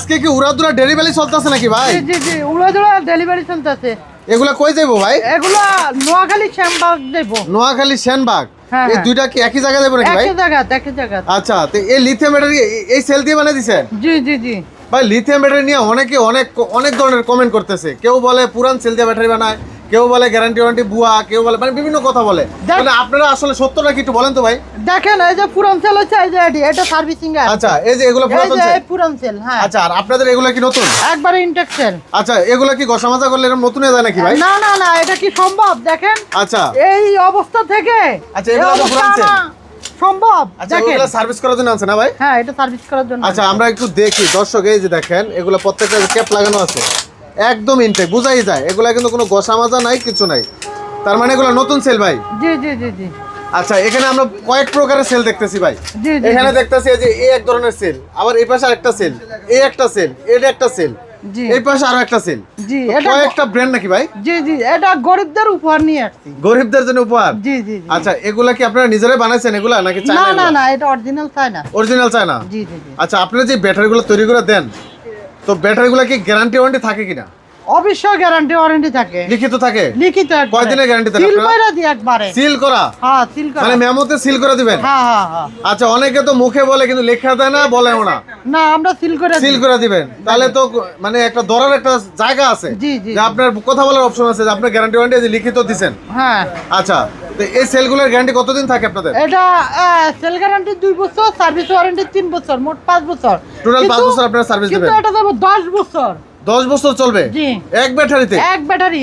আজকে কি উড়াদুরা ডেলিভারি চলতেছে নাকি ভাই? জি জি উড়াদুরা ডেলিভারি চলতেছে। এগুলা কই যাবো ভাই? এগুলা নোয়াখালী শ্যামবাগ দেবো। নোয়াখালী সেনবাগ। হ্যাঁ, এই দুইটা কি একই জায়গায় যাবো নাকি ভাই? একই জায়গা। আচ্ছা, তো এই লিথিয়াম ব্যাটারি এই সেল দিয়ে বানিয়ে দিছেন? জি জি জি ভাই লিথিয়াম ব্যাটারি নিয়ে অনেকে অনেক ধরনের কমেন্ট করতেছে। কেউ বলে পুরান সেল দিয়ে ব্যাটারি বানায়, কেউ বলে গ্যারান্টি ওয়ারেন্টি বুয়া, কেউ বলে মানে বিভিন্ন কথা বলে। মানে আপনারা আসলে সত্যটা কি একটু বলেন তো ভাই? দেখেন এই যে পুরান সেল হচ্ছে, এই যে এটা সার্ভিসিং আছে। আচ্ছা, এই যে এগুলো পুরাতন সেল। এই পুরান সেল, হ্যাঁ। আচ্ছা, আর আপনাদের এগুলো কি নতুন? একবারে ইনটেক্ট সেল। আচ্ছা, এগুলো কি গসামাজা করলে এরকম নতুন হয়ে যায় নাকি ভাই? না না না, এটা কি সম্ভব? দেখেন আচ্ছা, এই অবস্থা থেকে আচ্ছা এগুলো তো পুরান সেল সম্ভব। আচ্ছা, দেখেন এগুলো সার্ভিস করার জন্য আছে না ভাই? হ্যাঁ, এটা সার্ভিস করার জন্য। আচ্ছা, আমরা একটু দেখি দর্শক। এই যে দেখেন এগুলো প্রত্যেকটা ক্যাপ লাগানো আছে, একদম ইনটেক, বোঝাই যায় এগুলা কিন্তু কোনো গসামাজা নাই, কিছু নাই। তার মানে এগুলো নতুন সেল ভাই? জি জি জি জি আচ্ছা, এখানে আমরা কয়েক প্রকারের সেল দেখতেছি ভাই। জি জি এখানে দেখতেছি যে এই এক ধরনের সেল, আবার এই পাশে আরেকটা সেল, এই একটা সেল, এটা একটা সেল, জি এই পাশে আরো একটা সেল। জি কয়েকটা ব্র্যান্ড নাকি ভাই? জি জি এটা গরিবদের উপহার নিয়ে আসছি। গরিবদের জন্য উপহার? জি জি জি। আচ্ছা, এগুলা কি আপনারা নিজেরাই বানাইছেন এগুলা নাকি না চায়না? না না, এটা অরিজিনাল চায়না। Original China? জি জি জি। আচ্ছা, আপনারা যে ব্যাটারিগুলো তৈরি করে দেন, তো ব্যাটারিগুলো কি গ্যারান্টি ওয়ারেন্টি থাকে কিনা? অবশ্যই গ্যারান্টি ওয়ারেন্টি থাকে। লিখিত থাকে? লিখিত। কয়দিনের গ্যারান্টি দেন সিল আপনারা? কইরা দি একবারে। সিল করা? হ্যাঁ, সিল করা। মানে মেমোতে সিল করে দিবেন? হ্যাঁ হ্যাঁ হ্যাঁ। আচ্ছা, অনেকে তো মুখে বলে কিন্তু লেখা দেয় না, বলেও না। না, আমরা সিল করে সিল করে দিবেন, তাহলে তো মানে একটা ধরার একটা জায়গা আছে জি জি যে আপনার কথা বলার অপশন আছে যে আপনার গ্যারান্টি ওয়ারেন্টি লিখিত দিবেন। হ্যাঁ। আচ্ছা, তো এই সেলগুলোর গ্যারান্টি কতদিন থাকে আপনাদের? এটা সেল গ্যারান্টি 2 বছর, সার্ভিস ওয়ারেন্টি 3 বছর, মোট 5 বছর। টোটাল 5 বছর আপনারা সার্ভিস দিবেন? কিন্তু এটা দেব 10 বছর। 10 বছর চলবে জি। এক ব্যাটারিতে? এক ব্যাটারি।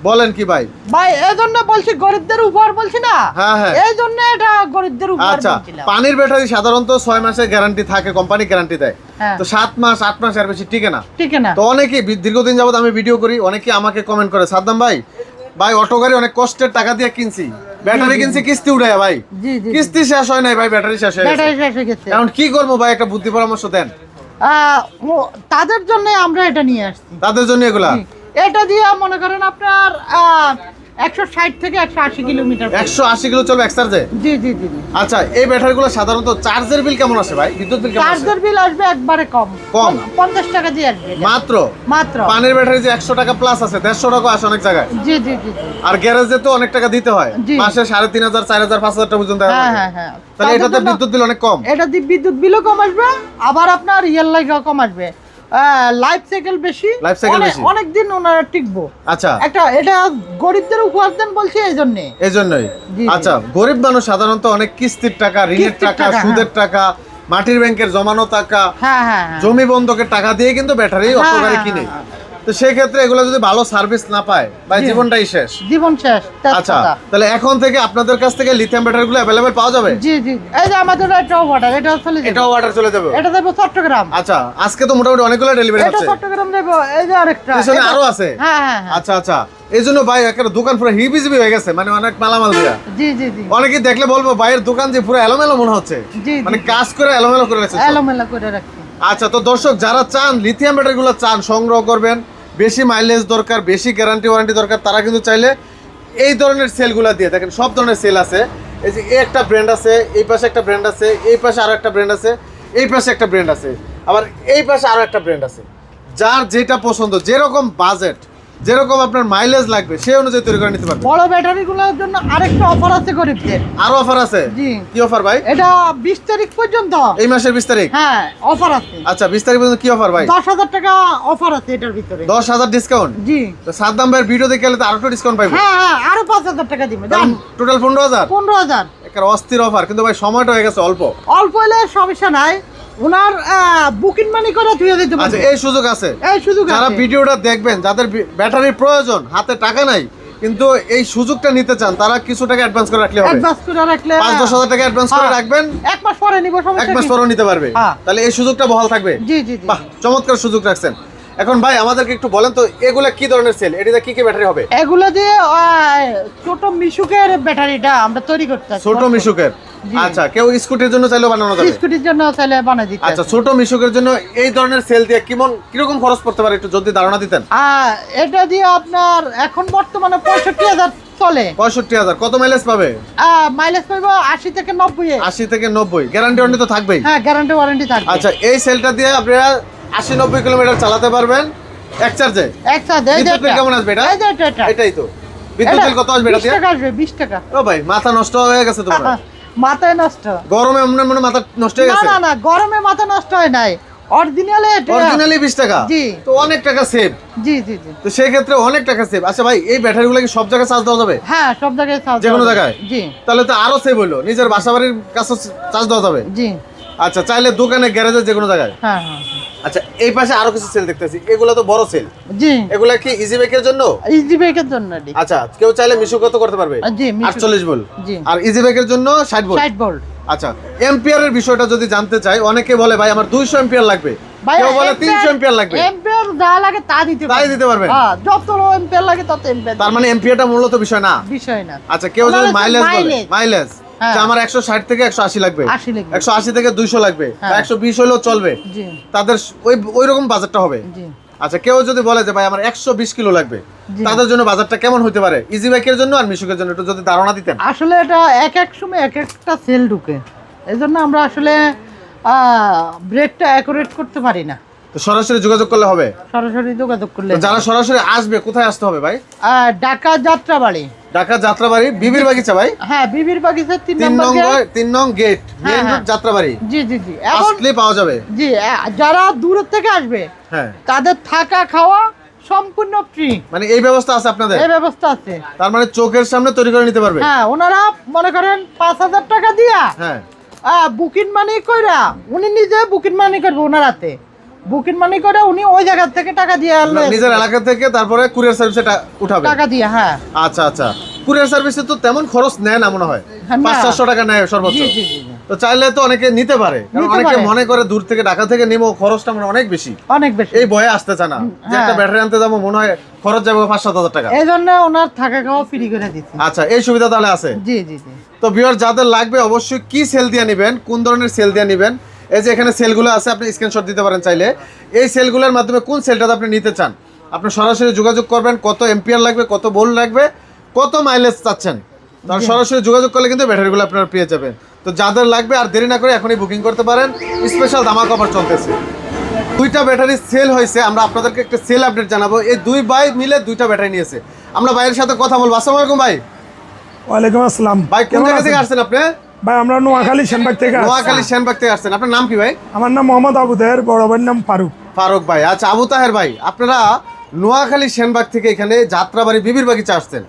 বলেন কি ভাই? ভাই এজন্য বলছি গরিবদের উপহার বলছি না। হ্যাঁ হ্যাঁ। এই জন্য এটা গরিবদের উপহার আচ্ছা, বলছিলাম। পানির ব্যাটারি সাধারণত 6 মাসের গ্যারান্টি থাকে, কোম্পানি গ্যারান্টি দেয়। হ্যাঁ। তো 7 মাস 8 মাস এর বেশি টিকে না। ঠিক না? তো অনেকে দীর্ঘদিন যাবত আমি ভিডিও করি, অনেকে আমাকে কমেন্ট করে, সাদ্দাম ভাই অটো গাড়ি অনেক কষ্টের টাকা দিয়ে কিনছি, ব্যাটারি কিনছি কিস্তি উড়ায় ভাই, জি জি। কিস্তি শেষ হয় নাই ভাই, ব্যাটারি শেষ হয়ে ব্যাটারি গেছে, শেষ হয়ে গেছে। এখন কি করবো ভাই? একটা বুদ্ধি পরামর্শ দেন। তাদের জন্য আমরা এটা নিয়ে আসছি। তাদের জন্য এগুলা? জি। এটা দিয়ে মনে করেন আপনার 160 থেকে 180 কিলোমিটার। 180 কিলো চলবে এক চার্জে? জি জি জি জি। আচ্ছা, এই ব্যাটারিগুলো সাধারণত চার্জের বিল কেমন আসে ভাই? বিদ্যুৎ বিল কেমন আসে? চার্জার বিল আসবে একবারে কম। কম? 50 টাকা দিয়ে আসবে এটা। মাত্র? মাত্র। পানির ব্যাটারি যে 100 টাকা প্লাস আছে, 150 টাকা আসে অনেক জায়গায়। জি জি জি জি। আর গ্যারেজে তো অনেক টাকা দিতে হয়, জি। মাসে 3500, 4000, 5000 টাকা পর্যন্ত দেওয়া হ্যাঁ লাগে। হ্যাঁ হ্যাঁ। তাহলে এটাতে বিদ্যুৎ বিল অনেক কম? এটা দিয়ে বিদ্যুৎ বিলও কম আসবে, আবার আপনার ইয়ার লাইফও কম আসবে। লাইফ সাইকেল বেশি, লাইফ সাইকেল বেশি, অনেক দিন ওনারা টিকবো। আচ্ছা, এটা গরিবদের উপহার দেন বলছি এই জন্য। এজন্যই। জি, জি। আচ্ছা, গরিব মানুষ সাধারণত অনেক কিস্তির টাকা, ঋণের কিস্তির টাকা, টাকা, সুদের টাকা, মাটির ব্যাংকের জমানো টাকা, হ্যাঁ হ্যাঁ হ্যাঁ। জমি বন্ধকের টাকা দিয়ে কিন্তু ব্যাটারি অটো গাড়ি কিনে। তো সেই ক্ষেত্রে এগুলো যদি ভালো সার্ভিস না পায় ভাই, জি। জীবনটাই শেষ। জীবন শেষ। আচ্ছা, তাহলে এখন থেকে আপনাদের কাছ থেকে লিথিয়াম ব্যাটারিগুলো अवेलेबल পাওয়া যাবে? জি জি। এই যে আমাদের এটাও অর্ডার, এটাও চলে যাবে। এটাও অর্ডার চলে যাবে? এটা দেবো চট্টগ্রাম। আচ্ছা, আজকে তো মোটামুটি অনেকগুলো ডেলিভারি এটা হচ্ছে। চট্টগ্রাম দেবো। এই যে আরেকটা পিছনে আরো আছে? হ্যাঁ হ্যাঁ হ্যাঁ। আচ্ছা আচ্ছা, এই জন্য ভাই একটা দোকান পুরো হিবিজিবি হয়ে গেছে, মানে অনেক মালামাল দিয়া। জি জি জি। অনেকে দেখলে বলবো ভাইয়ের দোকান যে পুরো এলোমেলো মনে হচ্ছে, জি, মানে জি। কাজ করে এলোমেলো করে রেখেছে সব। এলোমেলো করে রাখছি। আচ্ছা, তো দর্শক যারা চান লিথিয়াম ব্যাটারিগুলো চান সংগ্রহ করবেন, বেশি মাইলেজ দরকার, বেশি গ্যারান্টি ওয়ারেন্টি দরকার, তারা কিন্তু চাইলে এই ধরনের সেলগুলো দিয়ে দেখেন। সব ধরনের সেল আছে। এই যে এই একটা ব্র্যান্ড আছে, এই পাশে একটা ব্র্যান্ড আছে, এই পাশে আরো একটা ব্র্যান্ড আছে, এই পাশে একটা ব্র্যান্ড আছে, আবার এই পাশে আরো একটা ব্র্যান্ড আছে। যার যেটা পছন্দ, যেরকম বাজেট, যেরকম আপনার মাইলেজ লাগবে সেই অনুযায়ী তৈরি করে নিতে পারবেন। বড় ব্যাটারিগুলোর জন্য আরেকটা অফার আছে গরিবদের। আরো অফার আছে? জি। কি অফার ভাই? এটা 20 তারিখ পর্যন্ত। এই মাসের 20 তারিখ? হ্যাঁ, অফার আছে। আচ্ছা, 20 তারিখ পর্যন্ত কি অফার ভাই? 10,000 টাকা অফার আছে এটার ভিতরে। 10,000 ডিসকাউন্ট? জি। তো সাদ্দাম ভাইয়ের ভিডিও দেখে গেলে তো আরো ডিসকাউন্ট পাইবো। হ্যাঁ হ্যাঁ, আরো 5,000 টাকা দিবে। জান, টোটাল 15,000? 15,000। একটা অস্থির অফার, কিন্তু ভাই সময়টা হয়ে গেছে অল্প। অল্প হলে সমস্যা নাই, ওনার বুকিং মানি করে ধুয়ে দিতে আচ্ছা, পারবে। এই সুযোগ আছে? এই সুযোগ যারা আছে। ভিডিওটা দেখবেন, যাদের ব্যাটারির প্রয়োজন, হাতে টাকা নাই কিন্তু এই সুযোগটা নিতে চান, তারা কিছু টাকা অ্যাডভান্স করে রাখলে হবে। অ্যাডভান্স করে রাখলে 5-10,000 টাকা অ্যাডভান্স করে রাখবেন, এক মাস পরে নিব, এক সমস্যা মাস কি? পরেও নিতে পারবে। হ্যাঁ। তাহলে এই সুযোগটা বহাল থাকবে। জি জি জি। বাহ, চমৎকার সুযোগ রাখছেন। এখন ভাই আমাদেরকে একটু বলেন তো, এগুলা কি ধরনের সেল? এটাতে কি কি ব্যাটারি হবে? এগুলো দিয়ে ছোট মিশুকের ব্যাটারিটা আমরা তৈরি করতে চাই। ছোট মিশুকের? জি। আচ্ছা, কেউ স্কুটির জন্য চাইলেও বানানো যাবে? স্কুটির জন্য চাইলে বানাই দিতে। আচ্ছা, ছোট মিশুকের জন্য এই ধরনের সেল দিয়ে কিরকম খরচ পড়তে পারে একটু যদি ধারণা দিতেন। এটা দিয়ে আপনার এখন বর্তমানে 65,000 চলে। 65,000? কত মাইলেজ পাবে? মাইলেজ পাইবো 80 থেকে 90 এ। 80 থেকে 90? গ্যারান্টি ওয়ারেন্টি তো থাকবেই? হ্যাঁ, গ্যারান্টি ওয়ারেন্টি থাকবে। আচ্ছা, এই সেলটা দিয়ে আপনারা 80-90 কিলোমিটার চালাতে পারবেন এক চার্জে। এক চার্জে বিদ্যুৎ বিল কেমন আসবে এটা? এটাই তো বিদ্যুৎ বিল কত আসবে 20 এটাতে? টাকা আসবে, 20 টাকা। ও ভাই মাথা নষ্ট হয়ে গেছে তোমার। মাথায় নষ্ট। গরমে মনে মাথা নষ্ট হয়ে না গেছে। না না, গরমে মাথা নষ্ট হয় নাই, অরিজিনালি এটা। অরিজিনালি 20 টাকা। জি। তো অনেক টাকা সেভ। জি জি জি। তো সেই ক্ষেত্রে অনেক টাকা সেভ। আচ্ছা ভাই এই ব্যাটারিগুলো কি সব জায়গায় চার্জ দেওয়া যাবে? হ্যাঁ, সব জায়গায় চার্জ। যে কোনো জায়গায়? জি তাহলে তো আরো সেভ হলো, নিজের বাসাবাড়ির কাছে চার্জ দেওয়া যাবে। জি। আচ্ছা চাইলে দোকানে গ্যারেজে যে কোনো জায়গায়। হ্যাঁ হ্যাঁ। আচ্ছা এই পাশে আরো কিছু সেল দেখতেছি, এগুলো তো বড় সেল। জি, এগুলা কি ইজি বাইকের জন্য? ইজি বাইকের জন্য। আচ্ছা কেউ চাইলে মিশু কত করতে পারবে? জি, 48 ভোল্ট। জি। আর ইজি বাইকের জন্য 60 ভোল্ট। 60 ভোল্ট। আচ্ছা এম্পিয়ারের বিষয়টা যদি জানতে চাই, অনেকে বলে ভাই আমার 200 এম্পিয়ার লাগবে, ভাই কেউ বলে 300 এম্পিয়ার লাগবে। এম্পিয়ার যা লাগে তা দিতে তাই দিতে পারবেন? হ্যাঁ, যত এম্পিয়ার লাগে তত এম্পিয়ার। তার মানে এম্পিয়ারটা মূলত বিষয় না। বিষয় না। আচ্ছা কেউ যদি ওনার হচ্ছে মাইলেজ বলে, mileage। মাইলেজ হ্যাঁ। যে আমার 160 থেকে 180 লাগবে, 80 লাগবে। 180 থেকে 200 লাগবে, বা হ্যাঁ। 120 হলেও চলবে, জি তাদের ওই রকম বাজেটটা হবে। জি আচ্ছা কেউ যদি বলে যে ভাই আমার 120 কিলো লাগবে, জি। তাদের জন্য বাজারটা কেমন হতে পারে ইজি বাইকের জন্য আর মিশুকের জন্য, একটু যদি ধারণা দিতেন। আসলে এটা এক এক সময় এক একটা সেল ঢুকে, এই জন্য আমরা আসলে ব্রেকটা অ্যাকুরেট করতে পারি না। তো সরাসরি যোগাযোগ করলে হবে? সরাসরি যোগাযোগ করলে। তো যারা সরাসরি আসবে কোথায় আসতে হবে ভাই? ঢাকা যাত্রাবাড়ি। ঢাকা যাত্রাবাড়ি বিবির বাগিচা ভাই? হ্যাঁ, বিবির বাগিচার 3 3 নম্বর নং গেট। 3 নং গেট, হ্যাঁ, মেইন রোড হ্যাঁ। যাত্রাবাড়ি। জি জি জি। এখন আসলে পাওয়া যাবে। জি, যারা দূর থেকে আসবে হ্যাঁ তাদের থাকা খাওয়া সম্পূর্ণ ফ্রি, মানে এই ব্যবস্থা আছে আপনাদের? এই ব্যবস্থা আছে। তার মানে চোখের সামনে তৈরি করে নিতে পারবে? হ্যাঁ, ওনারা মনে করেন 5000 টাকা দিয়া হ্যাঁ বুকিং মানি কইরা, উনি নিজে বুকিং মানি করবে, ওনার হাতে বুকিং মানি করে উনি ওই জায়গা থেকে টাকা দিয়ে আনলে নিজের এলাকা থেকে তারপরে কুরিয়ার সার্ভিসে উঠাবে? টাকা দিয়ে। হ্যাঁ আচ্ছা আচ্ছা, কুরিয়ার সার্ভিসে তো তেমন খরচ নেয় না মনে হয়, হ্যাঁ, না। 500-700 টাকা নেয় সর্বোচ্চ। জি জি জি জি। তো চাইলে তো অনেকে নিতে পারে, কারণ নিতে অনেকে পারে। মনে করে দূর থেকে ঢাকা থেকে নিমো খরচটা মানে অনেক বেশি, অনেক বেশি, এই ভয়ে আসতে চায় না যে একটা হ্যাঁ। ব্যাটারি আনতে যাবো মনে হয় খরচ যাবে 5-7 হাজার টাকা। এই জন্য ওনার থাকা খাওয়া ফ্রি করে দিচ্ছি। আচ্ছা এই সুবিধা তাহলে আছে। জি জি জি। তো ভিউয়ার যাদের লাগবে অবশ্যই কি সেল দিয়ে নেবেন, কোন ধরনের সেল দিয়ে নেবেন, এই যে এখানে সেলগুলো আছে, আপনি স্ক্রিনশট দিতে পারেন চাইলে। এই সেলগুলোর মাধ্যমে কোন সেলটাতে আপনি নিতে চান, আপনি সরাসরি যোগাযোগ করবেন, কত এম্পিয়ার লাগবে, কত ভোল্ট লাগবে, কত মাইলেজ চাচ্ছেন, তার সরাসরি যোগাযোগ করলে কিন্তু ব্যাটারিগুলো আপনারা পেয়ে যাবেন। তো যাদের লাগবে আর দেরি না করে এখনই বুকিং করতে পারেন, স্পেশাল ধামাকা অফার চলতেছে। 2টা ব্যাটারি সেল হয়েছে, আমরা আপনাদেরকে একটা সেল আপডেট জানাবো। এই 2 ভাই মিলে 2টা ব্যাটারি নিয়েছে, আমরা ভাইয়ের সাথে কথা বলবো। আসসালামু আলাইকুম ভাই। ওয়ালাইকুম আসসালাম। ভাই কোন কেমন জায়গা থেকে আছেন? আসছেন আপনি? ভাই আমরা নোয়াখালী সেনবাগ থেকে আসছি। নোয়াখালী সেনবাগ থেকে আসছেন, আপনার নাম কি ভাই? আমার নাম মোহাম্মদ আবু তাহের, বড় ভাইয়ের নাম ফারুক। ফারুক ভাই। আচ্ছা আবু তাহের ভাই, আপনারা নোয়াখালী সেনবাগ থেকে এখানে যাত্রাবাড়ি বিবির বাগিচা আসছেন।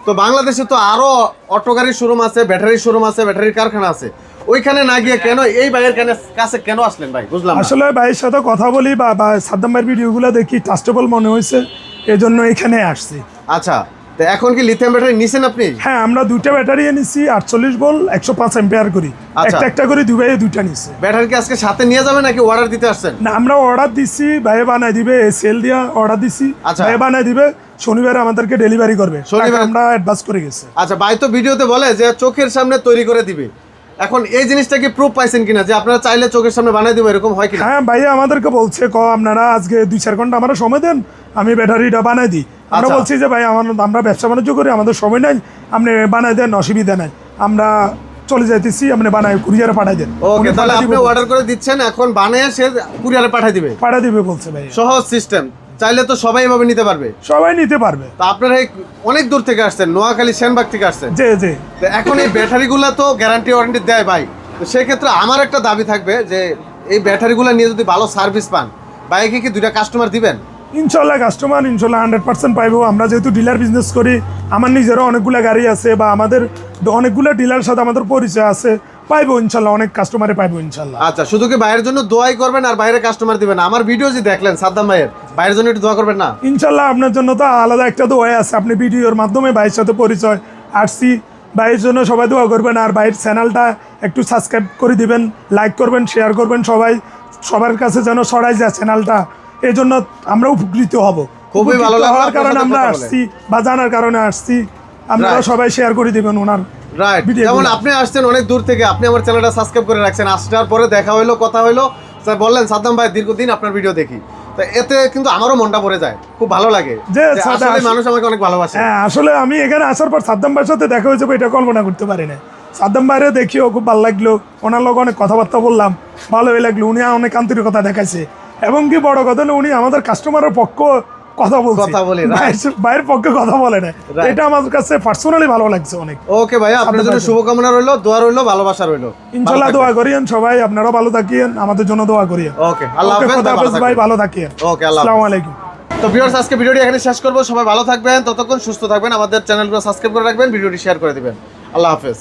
তো বাংলাদেশে তো আরো অটো গাড়ির শোরুম আছে, ব্যাটারির শোরুম আছে, ব্যাটারির কারখানা আছে, ওইখানে না গিয়ে কেন এই ভাইয়ের কাছে কেন আসলেন ভাই, বুঝলাম না। আসলে ভাইয়ের সাথে কথা বলি বা সাদ্দাম ভাইয়ের ভিডিওগুলো দেখি, ট্রাস্টেবল মনে হয়েছে, এই জন্য এখানে আসছি। আচ্ছা তো এখন কি লিথিয়াম ব্যাটারি নিছেন আপনি? হ্যাঁ, আমরা 2টা ব্যাটারি এনেছি, 48 ভোল্ট 105 এম্পিয়ার করি, আচ্ছা। একটা করে দুই ভাইয়ে 2টা নিছে। ব্যাটারি কি আজকে সাথে নিয়ে যাবেন নাকি অর্ডার দিতে আসছেন? না, আমরা অর্ডার দিছি, ভাইয়ে বানাই দিবে, সেল দিয়া অর্ডার দিছি, আচ্ছা। ভাইয়ে বানাই দিবে, শনিবারে আমাদেরকে ডেলিভারি করবে, শনিবারে? টাকা আমরা অ্যাডভান্স করে গেছি। আচ্ছা ভাই তো ভিডিওতে বলে যে চোখের সামনে তৈরি করে দিবে, এখন এই জিনিসটা কি প্রুফ পাইছেন কিনা যে আপনারা চাইলে চোখের সামনে বানিয়ে দিব, এরকম হয় কিনা? হ্যাঁ, ভাইয়া আমাদেরকে বলছে আপনারা আজকে 2-4 ঘন্টা আমরা সময় দেন, আমি ব্যাটারিটা বানাই দিই। আমরা আচ্ছা। বলছি যে ভাই আমরা ব্যবসা বাণিজ্য করি, আমাদের সময় নাই, আপনি বানাই দেন, অসুবিধা নাই, আমরা চলে যাইতেছি, আপনি বানাই কুরিয়ারে পাঠাই দেন। ওকে, তাহলে আপনি অর্ডার করে দিচ্ছেন, এখন বানিয়ে সে কুরিয়ারে পাঠিয়ে দিবে, পাঠাই দিবে বলছে ভাই। সহজ সিস্টেম, চাইলে তো সবাই এভাবে নিতে পারবে। সবাই নিতে পারবে। তো আপনারা অনেক দূর থেকে আসছেন, নোয়াখালী সেনবাগ থেকে আসছেন। জি জি। তো এখন এই ব্যাটারিগুলো তো গ্যারান্টি ওয়ারেন্টি দেয় ভাই, তো সেক্ষেত্রে আমার একটা দাবি থাকবে যে এই ব্যাটারিগুলো নিয়ে যদি ভালো সার্ভিস পান, বাইকে কি 2টা কাস্টমার দিবেন? ইনশাল্লাহ কাস্টমার 100% পাইবো। আমরা যেহেতু ডিলার বিজনেস করি, আমার নিজেরও অনেকগুলো গাড়ি আছে, বা আমাদের অনেকগুলো ডিলার সাথে আমাদের পরিচয় আছে, পাইবো ইনশাল্লাহ, অনেক কাস্টমারে পাইবো ইনশাল্লাহ। আচ্ছা শুধু কি বাইরের জন্য দোয়াই করবেন আর বাইরে কাস্টমার দিবেন? আমার ভিডিও যে দেখলেন সাদ্দাম ভাইয়ের, বাইরের জন্য একটু দোয়া করবেন না? ইনশাল্লাহ আপনার জন্য তো আলাদা একটা দোয়া আছে, আপনি ভিডিওর মাধ্যমে ভাইয়ের সাথে পরিচয় আসছি, ভাইয়ের জন্য সবাই দোয়া করবেন, আর ভাইয়ের চ্যানেলটা একটু সাবস্ক্রাইব করে দিবেন, লাইক করবেন, শেয়ার করবেন, সবার কাছে যেন ছড়াই যায় চ্যানেলটা, এই জন্য আমরা উপকৃত হব। খুবই ভালো লাগলো হওয়ার আপনার কারণে সাথে আমরা কথা বলে। আসছি, বা জানার কারণে আসছি, আপনারা Right. সবাই শেয়ার করে দিবেন ওনার রাইট, ভিডিও। যেমন আপনি আসছেন অনেক দূর থেকে, আপনি আমার চ্যানেলটা সাবস্ক্রাইব করে রাখছেন, আসার পরে দেখা হইলো, কথা হইলো, স্যার বললেন সাদ্দাম ভাই দীর্ঘদিন আপনার ভিডিও দেখি, তো এতে কিন্তু আমারও মনটা ভরে যায়, খুব ভালো লাগে যে যে সাদা- আসলে মানুষ আমাকে অনেক ভালোবাসে। হ্যাঁ, আসলে আমি এখানে আসার পর সাদ্দাম ভাইয়ের সাথে দেখা হয়েছে, এটা কল্পনা করতে পারি না। সাদ্দাম ভাইরে দেখিও খুব ভালো লাগলো, ওনার লোক অনেক কথাবার্তা বললাম, ভালোই লাগলো, উনি অনেক আন্তরিকতা দেখাইছে, এবং কি বড় কথা হলো উনি আমাদের কাস্টমারের পক্ষ কথা বলছে, কথা বলে, right. ভাইয়ের পক্ষে কথা বলে না, Right. এটা আমার কাছে পার্সোনালি ভালো লাগছে অনেক। ওকে ভাইয়া, আপনার জন্য শুভকামনা রইলো, দোয়া রইলো, ভালোবাসা রইলো। ইনশাল্লাহ দোয়া করিয়েন সবাই, আপনারাও ভালো থাকিয়েন, আমাদের জন্য দোয়া করিয়েন। ওকে, আল্লাহ ওকে, হাফেজ খোদা হাফেজ ভাই, ভাই, ভালো থাকিয়েন। ওকে, আল্লাহ আসসালামু হাফেজ। আলাইকুম। তো ভিউয়ার্স, আজকে ভিডিওটি এখানে শেষ করবো। সবাই ভালো থাকবেন, ততক্ষণ সুস্থ থাকবেন, আমাদের চ্যানেলগুলো সাবস্ক্রাইব করে রাখবেন, ভিডিওটি শেয়ার করে দিবেন। আল্লাহ হাফেজ।